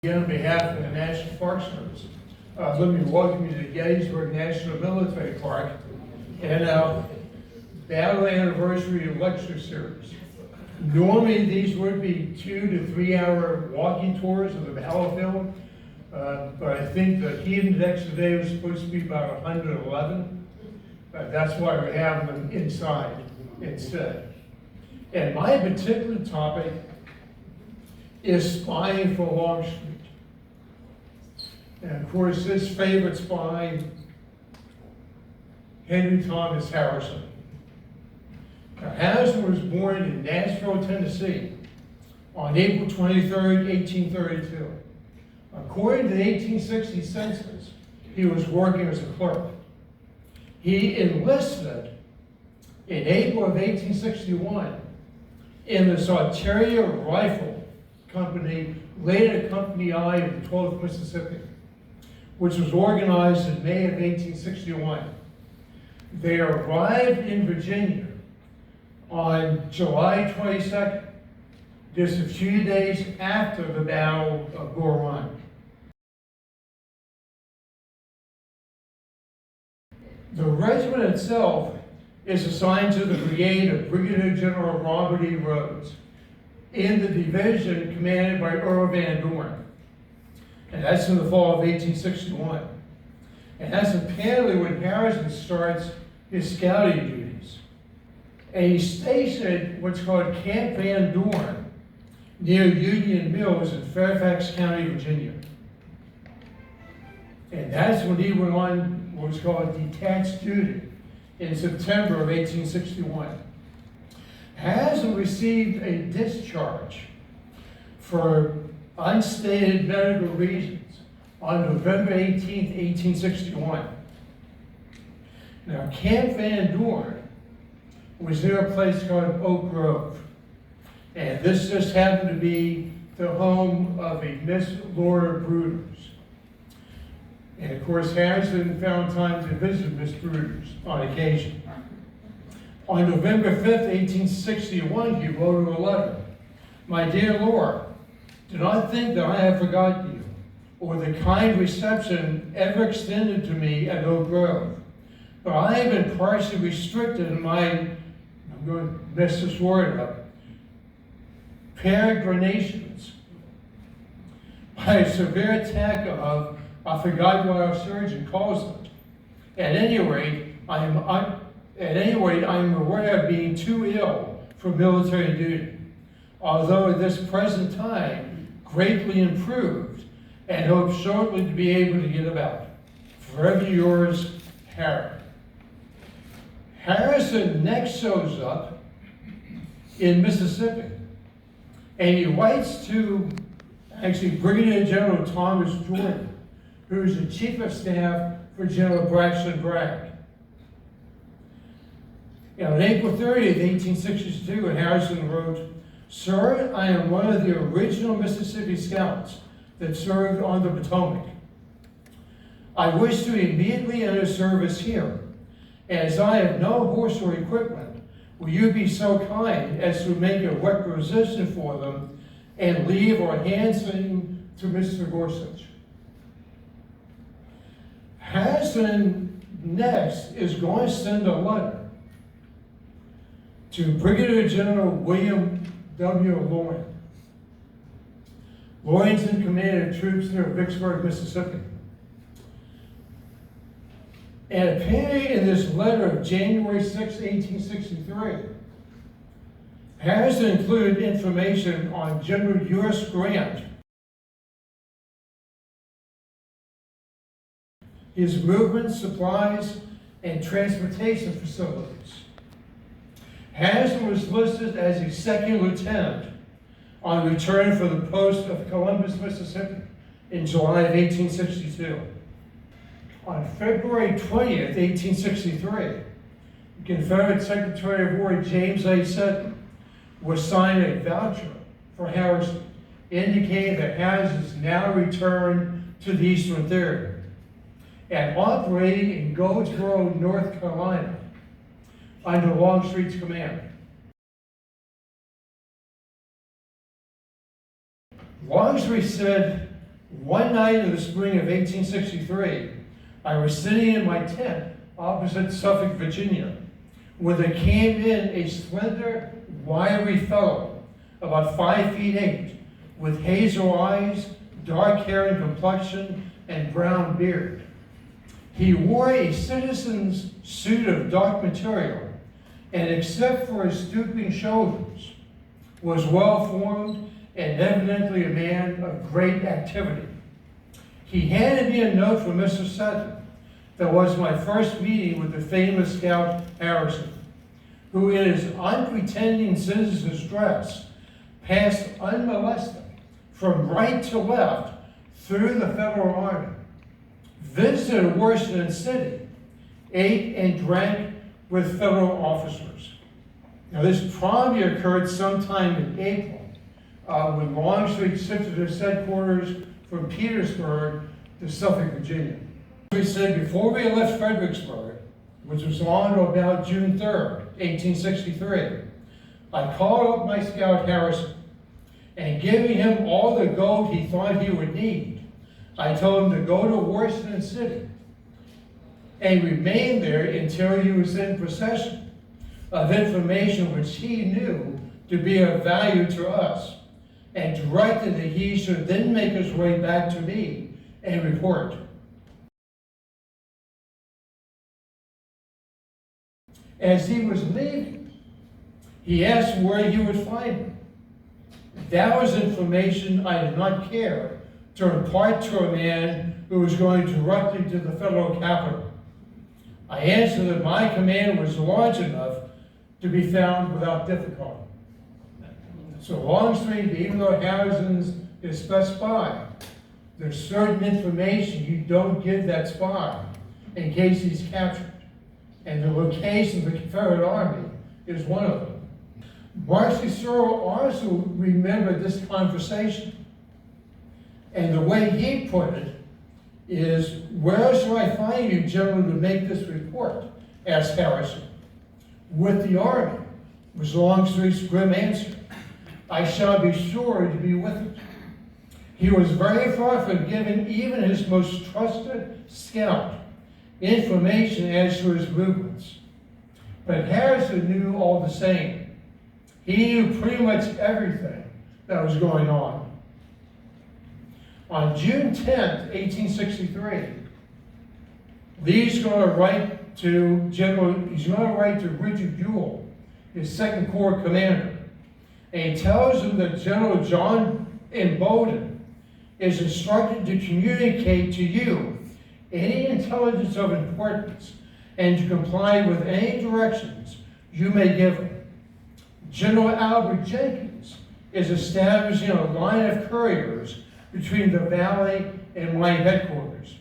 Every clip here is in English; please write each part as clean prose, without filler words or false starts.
On behalf of the National Park Service, let me welcome you to Gettysburg National Military Park and our Battle Anniversary Lecture Series. Normally, these would be 2 to 3 hour walking tours of the battlefield, but I think the heat index today was supposed to be about 111. That's why we're having them inside instead. And my particular topic is spying for Longstreet. And of course, this favorite spy, Henry Thomas Harrison. Now, Harrison was born in Nashville, Tennessee on April 23rd, 1832. According to the 1860 census, he was working as a clerk. He enlisted in April of 1861 in the Artillery Rifle Company, later Company I of the 12th Mississippi, which was organized in May of 1861. They arrived in Virginia on July 22nd, just a few days after the Battle of Bull Run. The regiment itself is assigned to the brigade of Brigadier General Robert E. Rhodes in the division commanded by Earl Van Dorn. And that's in the fall of 1861. And that's apparently when Harrison starts his scouting duties. And he's stationed at what's called Camp Van Dorn near Union Mills in Fairfax County, Virginia. And that's when he went on what was called detached duty in September of 1861. Harrison received a discharge for unstated medical reasons on November 18th, 1861. Now, Camp Van Dorn was near a place called Oak Grove. And this just happened to be the home of a Miss Laura Bruders. And of course, Harrison found time to visit Miss Bruders on occasion. On November 5th, 1861, he wrote her a letter. My dear Laura, do not think that I have forgotten you, or the kind reception ever extended to me at Oak Grove. But I have been partially restricted in my, I'm going to mess this word up, peregrinations by a severe attack of, I forgot what our surgeon calls it. At any rate, I am aware of being too ill for military duty, although at this present time greatly improved, and hope shortly to be able to get about. Forever yours, Harry. Harrison next shows up in Mississippi, and he writes to actually Brigadier General Thomas Jordan, who's the Chief of Staff for General Braxton Bragg. On April 30th, 1862, Harrison wrote, Sir, I am one of the original Mississippi Scouts that served on the Potomac. I wish to immediately enter service here. As I have no horse or equipment, will you be so kind as to make a requisition for them and leave or hand them to Mr. Gorsuch? Harrison next is going to send a letter to Brigadier General William W. Loring. Loring's in command of troops near Vicksburg, Mississippi. And apparently in this letter of January 6, 1863, Harrison included information on General U.S. Grant, his movement, supplies, and transportation facilities. Harrison was listed as a second lieutenant on return for the post of Columbus, Mississippi in July of 1862. On February 20th, 1863, Confederate Secretary of War James A. Seton was signed a voucher for Harrison, indicating that Harrison is now returned to the Eastern Theater and operating in Goldsboro, North Carolina, under Longstreet's command. Longstreet said One night in the spring of 1863, I was sitting in my tent opposite Suffolk, Virginia, when there came in a slender, wiry fellow, about 5 feet 8, with hazel eyes, dark hair and complexion, and brown beard. He wore a citizen's suit of dark material, and except for his stooping shoulders, was well-formed and evidently a man of great activity. He handed me a note from Mr. Sutton that was my first meeting with the famous scout Harrison, who in his unpretending citizen's dress passed unmolested from right to left through the Federal Army, visited Washington City, ate and drank with federal officers. Now this probably occurred sometime in April, when Longstreet shifted his headquarters from Petersburg to Suffolk, Virginia. We said before we left Fredericksburg, which was on or about June 3rd, 1863, I called up my scout Harrison, and giving him all the gold he thought he would need, I told him to go to Washington City and remain there until he was in possession of information which he knew to be of value to us, and directed that he should then make his way back to me and report. As he was leaving, he asked where he would find me. That was information I did not care to impart to a man who was going directly to the federal capital. I answered that my command was large enough to be found without difficulty. So Longstreet, even though Harrison's his best spy, there's certain information you don't give that spy in case he's captured. And the location of the Confederate Army is one of them. Marcy Searle also remembered this conversation. And the way he put it is, "Where shall I find you, General, to make this report?" asked Harrison. "With the Army," was Longstreet's grim answer. "I shall be sure to be with it." He was very far from giving even his most trusted scout information as to his movements. But Harrison knew all the same. He knew pretty much everything that was going on. On June 10th, 1863, he's going to write to Richard Ewell, his Second Corps commander, and he tells him that General John M. Bowden is instructed to communicate to you any intelligence of importance and to comply with any directions you may give him. General Albert Jenkins is establishing a line of couriers between the valley and my headquarters.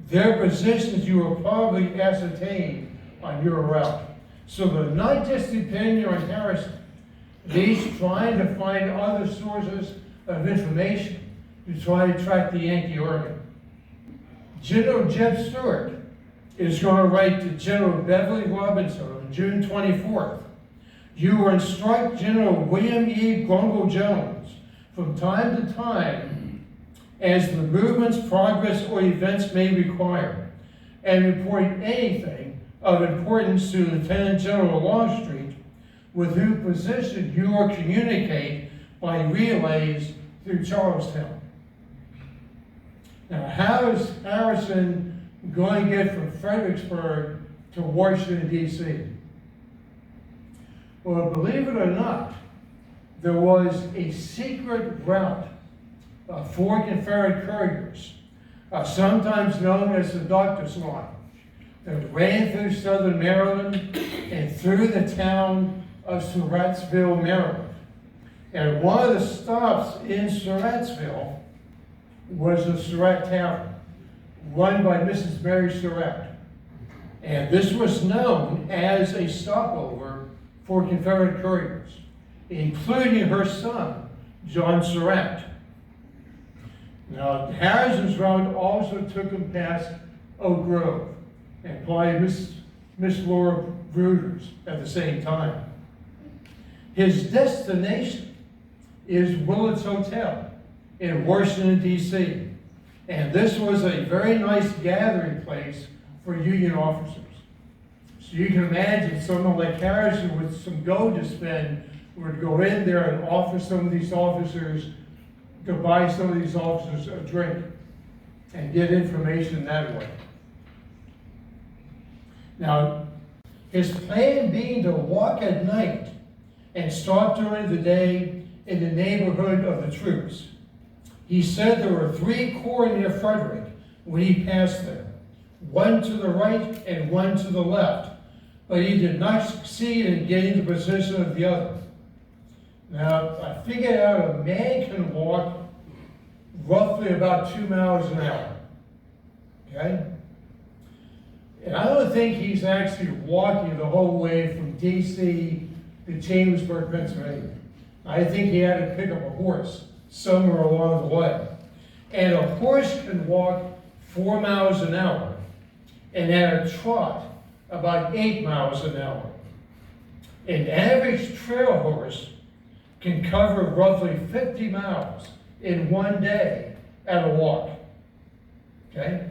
Their positions you will probably ascertain on your route. So they're not just depending on Harrison. He's trying to find other sources of information to try to track the Yankee Army. General Jeb Stuart is going to write to General Beverly Robinson on June 24th. "You will instruct General William E. Grumble Jones from time to time as the movement's progress or events may require, and report anything of importance to Lieutenant General Longstreet, with whose position you will communicate by relays through Charlestown." Now, how is Harrison going to get from Fredericksburg to Washington, D.C.? Well, believe it or not, there was a secret route for Confederate couriers, sometimes known as the Doctor's Line, that ran through southern Maryland and through the town of Surrattsville, Maryland. And one of the stops in Surrattsville was the Surratt Tavern, run by Mrs. Mary Surratt. And this was known as a stopover for Confederate couriers, including her son, John Surratt. Now, Harrison's route also took him past Oak Grove and probably Miss Laura Bruder's at the same time. His destination is Willard's Hotel in Washington, D.C., And this was a very nice gathering place for Union officers. So you can imagine someone like Harrison with some gold to spend would go in there and offer some of these officers, to buy some of these officers a drink and get information that way. Now, his plan being to walk at night and stop during the day in the neighborhood of the troops. He said there were 3 corps near Frederick when he passed them, one to the right and one to the left, but he did not succeed in getting the position of the other. Now, I figured out a man can walk roughly about 2 miles an hour, okay? And I don't think he's actually walking the whole way from D.C. to Chambersburg, Pennsylvania. I think he had to pick up a horse somewhere along the way. And a horse can walk 4 miles an hour, and at a trot, about 8 miles an hour. An average trail horse can cover roughly 50 miles in one day at a walk, okay?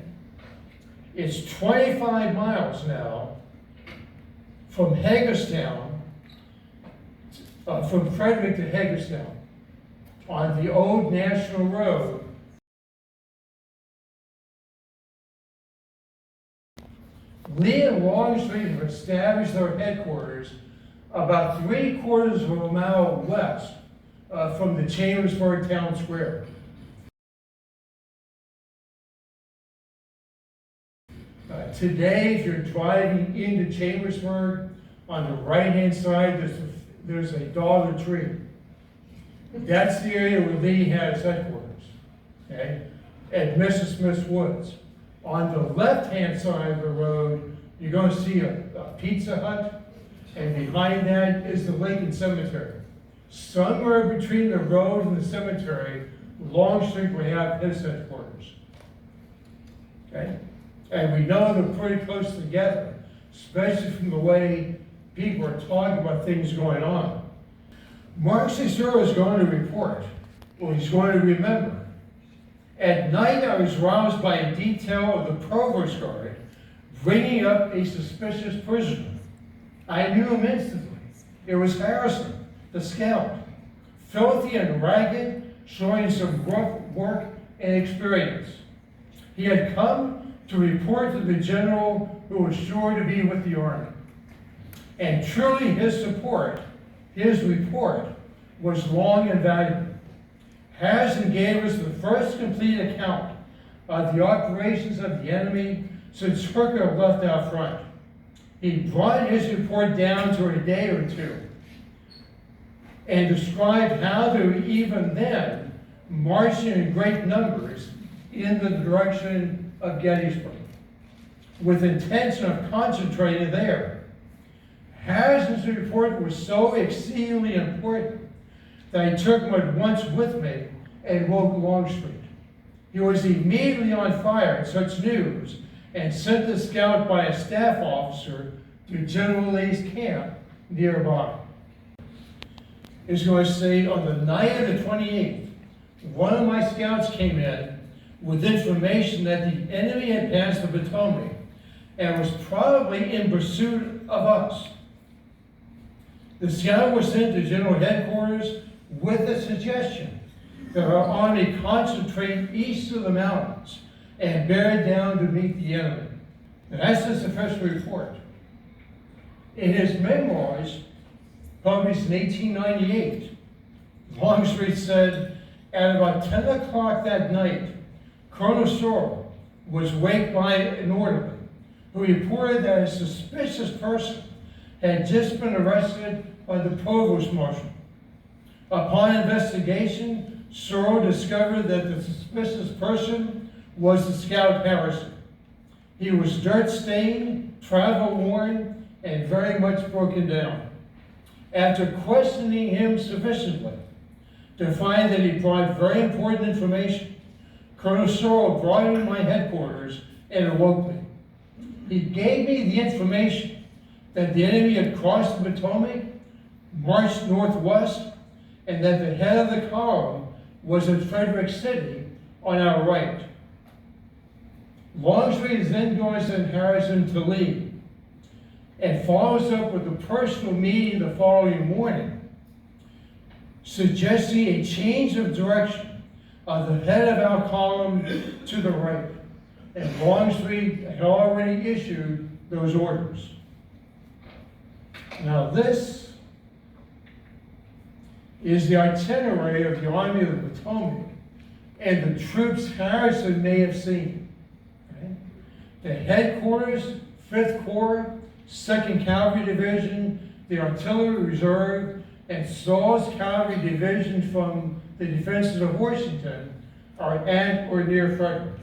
It's 25 miles now from Hagerstown, from Frederick to Hagerstown on the old National Road. Lee and Longstreet have established their headquarters about 3/4 of a mile west from the Chambersburg Town Square. Today, if you're driving into Chambersburg, on the right-hand side, there's a Dollar Tree. That's the area where Lee has headquarters, okay, at Mrs. Smith's Woods. On the left-hand side of the road, you're going to see a Pizza Hut, and behind that is the Lincoln Cemetery. Somewhere between the road and the cemetery, Longstreet would have his headquarters, okay? And we know they're pretty close together, especially from the way people are talking about things going on. Mark Cicero is going to report, or he's going to remember. At night, I was roused by a detail of the provost guard bringing up a suspicious prisoner. I knew him instantly. It was Harrison, the scout, filthy and ragged, showing some rough work and experience. He had come to report to the general, who was sure to be with the army. And truly his report was long and valuable. Harrison gave us the first complete account of the operations of the enemy since Hooker left out front. He brought his report down to a day or two and described how they were even then marching in great numbers in the direction of Gettysburg, with intention of concentrating there. Harrison's report was so exceedingly important that I took him at once with me and woke Longstreet. He was immediately on fire at such news and sent the scout by a staff officer to General Lee's camp nearby. He's going to say, on the night of the 28th, one of my scouts came in with information that the enemy had passed the Potomac and was probably in pursuit of us. The scout was sent to General Headquarters with a suggestion that our army concentrate east of the mountains and bear down to meet the enemy. And that's his official report. In his memoirs, published in 1898, Longstreet said, at about 10 o'clock that night, Colonel Sorrell was waked by an orderly who reported that a suspicious person had just been arrested by the provost marshal. Upon investigation, Sorrell discovered that the suspicious person was the scout Harrison. He was dirt-stained, travel-worn, and very much broken down. After questioning him sufficiently to find that he brought very important information, Colonel Sorrell brought him to my headquarters and awoke me. He gave me the information that the enemy had crossed the Potomac, marched northwest, and that the head of the column was at Frederick City on our right. Longstreet is then going to send Harrison to lead, and follows up with a personal meeting the following morning, suggesting a change of direction of the head of our column to the right. And Longstreet had already issued those orders. Now this is the itinerary of the Army of the Potomac and the troops Harrison may have seen. Okay? The headquarters, 5th Corps, 2nd Cavalry Division, the Artillery Reserve, and Sau's Cavalry Division from the defenses of Washington are at or near Frederick.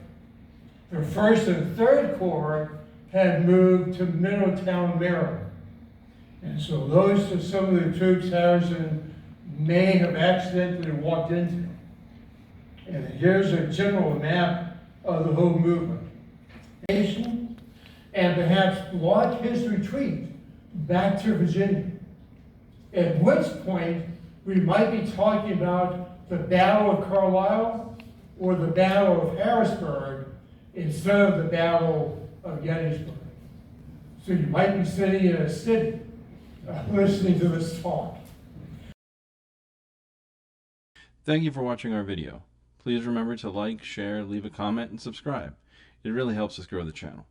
The 1st and 3rd Corps had moved to Middletown, Maryland. And so those are some of the troops Harrison may have accidentally walked into. And here's a general map of the whole movement. And perhaps block his retreat back to Virginia. At which point, we might be talking about the Battle of Carlisle or the Battle of Harrisburg instead of the Battle of Gettysburg. So you might be sitting in a city listening to this talk. Thank you for watching our video. Please remember to like, share, leave a comment, and subscribe. It really helps us grow the channel.